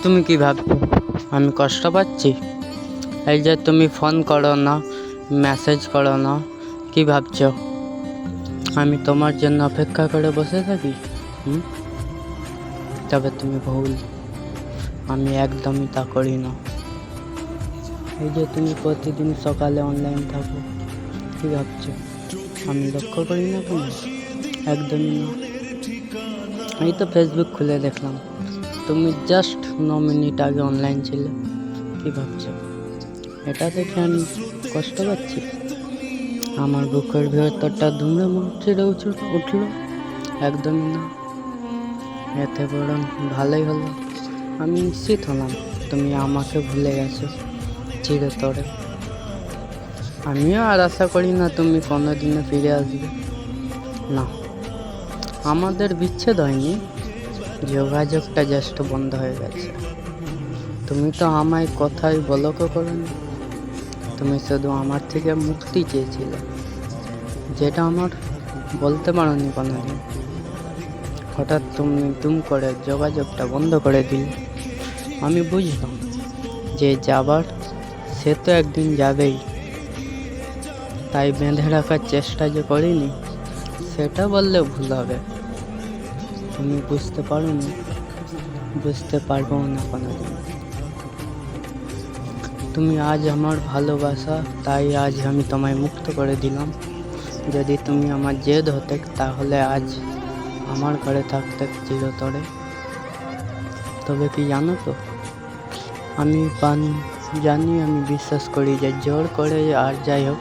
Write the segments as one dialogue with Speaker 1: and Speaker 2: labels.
Speaker 1: তুমি কি ভাবছো আমি কষ্ট পাচ্ছি? এই যে তুমি ফোন করো না, মেসেজ করো না, কি ভাবছো আমি তোমার জন্য অপেক্ষা করে বসে থাকি? তবে তুমি ভুল, আমি একদমই তা করি না। এই যে তুমি প্রতিদিন সকালে অনলাইন থাকো, কি ভাবছো আমি লক্ষ্য করি না? তুমি একদমই না। এই তো ফেসবুক খুলে দেখলাম তুমি জাস্ট 9 মিনিট আগে অনলাইন ছিলে। কি ভাবছো এটা দেখে আমি কষ্ট পাচ্ছি? আমার বুকের ভেতরটা দুমড়ে মুচড়ে উঠলো? একদমই না। এতে বরং ভালোই হলো, আমি নিশ্চিত হলাম তুমি আমাকে ভুলে গেছো চিরতরে। আমিও আর আশা করি না তুমি কোনোদিনও ফিরে আসবে। না, আমাদের বিচ্ছেদ হয়নি, যোগাযোগটা জাস্ট বন্ধ হয়ে গেছে। তুমি তো আমায় কথাই বলকও করোনি, তুমি শুধু আমার থেকে মুক্তি চেয়েছিলে, যেটা আমার বলতে পারোনি কোনোদিন। হঠাৎ তুমি দুম করে যোগাযোগটা বন্ধ করে দিলে। আমি বুঝলাম যে যাবার সে তো একদিন যাবেই, তাই বেঁধে রাখার চেষ্টা যে করিনি সেটা বললে ভুল হবে। তুমি বুঝতে পারোনি, বুঝতে পারবো না কোনোদিন। তুমি আজ আমার ভালোবাসা, তাই আজ আমি তোমায় মুক্ত করে দিলাম। যদি তুমি আমার জেদ হতে তাহলে আজ আমার ঘরে থাকতে চিরতরে। তবে কি জানো তো, আমি জানি, আমি বিশ্বাস করি যে জোর করে আর যাই হোক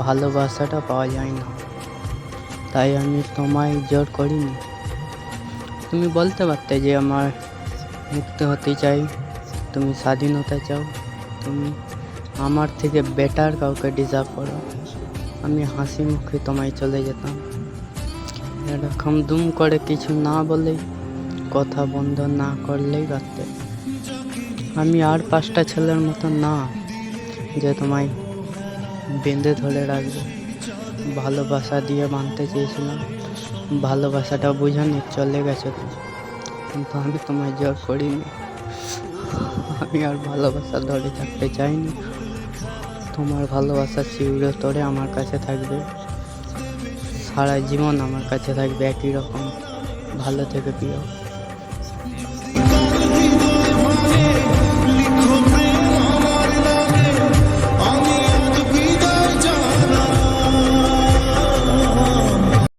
Speaker 1: ভালোবাসাটা পাওয়া যায় না। তাই আমি তোমায় জোর করিনি। তুমি বলতে পারতে যে আমার মুক্ত হতে চাই, তুমি স্বাধীনতা চাও, তুমি আমার থেকে বেটার কাউকে ডিজার্ভ করো। আমি হাসি মুখে তোমায় চলে যেতাম। এরকম দুম করে কিছু না বলেই, কথা বন্ধ না করলেই পারতে। আমি আর 5টা ছেলের মতো না যে তোমায় বেঁধে ধরে রাখবে। ভালোবাসা দিয়ে বাঁধতে চেয়েছিলাম, ভালোবাসাটা বুঝানি চলে গেছে তুমি, কিন্তু আমি তোমায় জোর করিনি। আমি আর ভালোবাসা ধরে থাকতে চাইনি। তোমার ভালোবাসা চিরতরে আমার কাছে থাকবে, সারা জীবন আমার কাছে থাকবে একই রকম। ভালো থেকে প্রিয়।